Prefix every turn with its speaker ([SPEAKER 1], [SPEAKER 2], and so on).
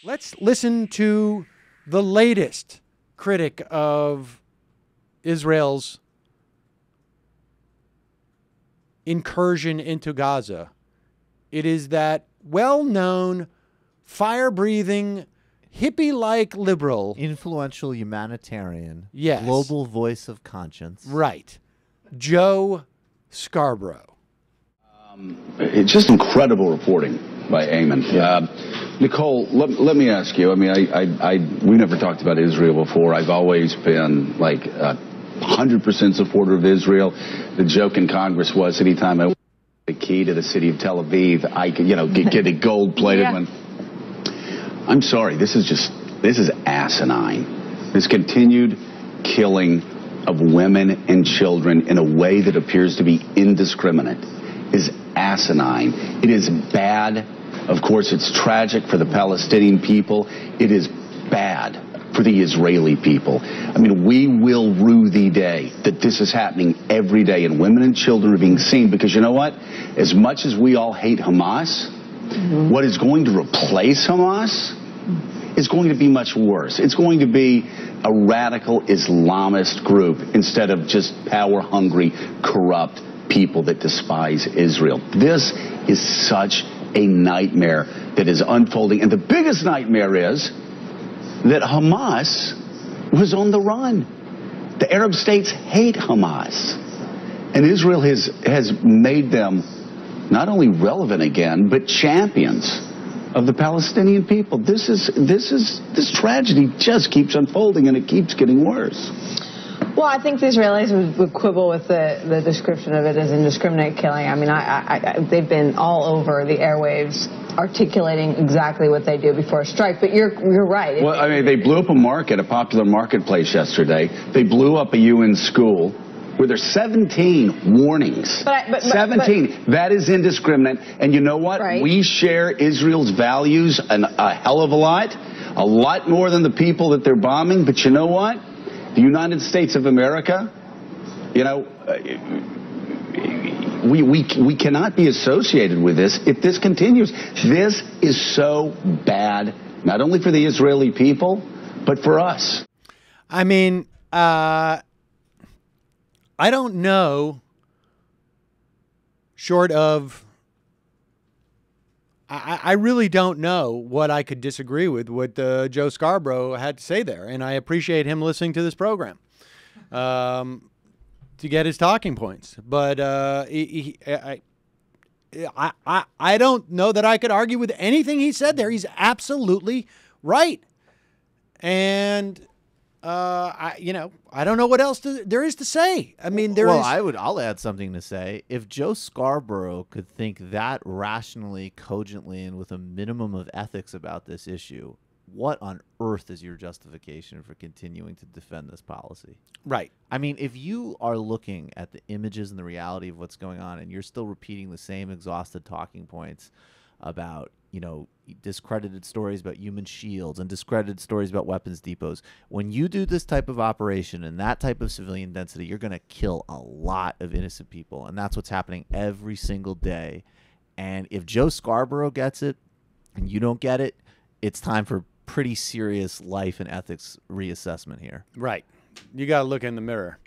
[SPEAKER 1] Let's listen to the latest critic of Israel's incursion into Gaza. It is that well-known, fire-breathing, hippie-like liberal.
[SPEAKER 2] Influential humanitarian.
[SPEAKER 1] Yes.
[SPEAKER 2] Global voice of conscience.
[SPEAKER 1] Right. Joe Scarborough.
[SPEAKER 3] It's just incredible reporting by Eamon. Nicole, let me ask you. I mean, we never talked about Israel before. I've always been like 100% supporter of Israel. The joke in Congress was anytime I the key to the city of Tel Aviv, I could, get a gold-plated one. I'm sorry, this is asinine. This continued killing of women and children in a way that appears to be indiscriminate is asinine. It is bad. Of course, it's tragic for the Palestinian people. It is bad for the Israeli people. I mean, we will rue the day that this is happening every day and women and children are being seen, because you know what? As much as we all hate Hamas, what is going to replace Hamas is going to be much worse. It's going to be a radical Islamist group instead of just power-hungry, corrupt people that despise Israel. This is such a nightmare that is unfolding. And the biggest nightmare is that Hamas was on the run. The Arab states hate Hamas. And Israel has made them not only relevant again, but champions of the Palestinian people. This tragedy just keeps unfolding, and it keeps getting worse.
[SPEAKER 4] Well, I think the Israelis would quibble with the description of it as indiscriminate killing. I mean, they've been all over the airwaves articulating exactly what they do before a strike. But you're right.
[SPEAKER 3] Well, I mean, they blew up a popular marketplace yesterday. They blew up a UN school where there's 17 warnings. 17. That is indiscriminate. And you know what?
[SPEAKER 4] Right.
[SPEAKER 3] We share Israel's values a hell of a lot more than the people that they're bombing. But you know what? The United States of America, we cannot be associated with this if this continues. This is so bad, not only for the Israeli people, but for us.
[SPEAKER 1] I mean, I don't know, short of, I really don't know what I could disagree with what Joe Scarborough had to say there. And I appreciate him listening to this program to get his talking points. But I don't know that I could argue with anything he said there. He's absolutely right. And I don't know what else there is to say. I mean,
[SPEAKER 2] I'll add something to say. If Joe Scarborough could think that rationally, cogently, and with a minimum of ethics about this issue, what on earth is your justification for continuing to defend this policy?
[SPEAKER 1] Right.
[SPEAKER 2] I mean, if you are looking at the images and the reality of what's going on, and you're still repeating the same exhausted talking points about, discredited stories about human shields and discredited stories about weapons depots. When you do this type of operation and that type of civilian density, you're going to kill a lot of innocent people. And that's what's happening every single day. And if Joe Scarborough gets it and you don't get it, it's time for pretty serious life and ethics reassessment here.
[SPEAKER 1] Right. You got to look in the mirror.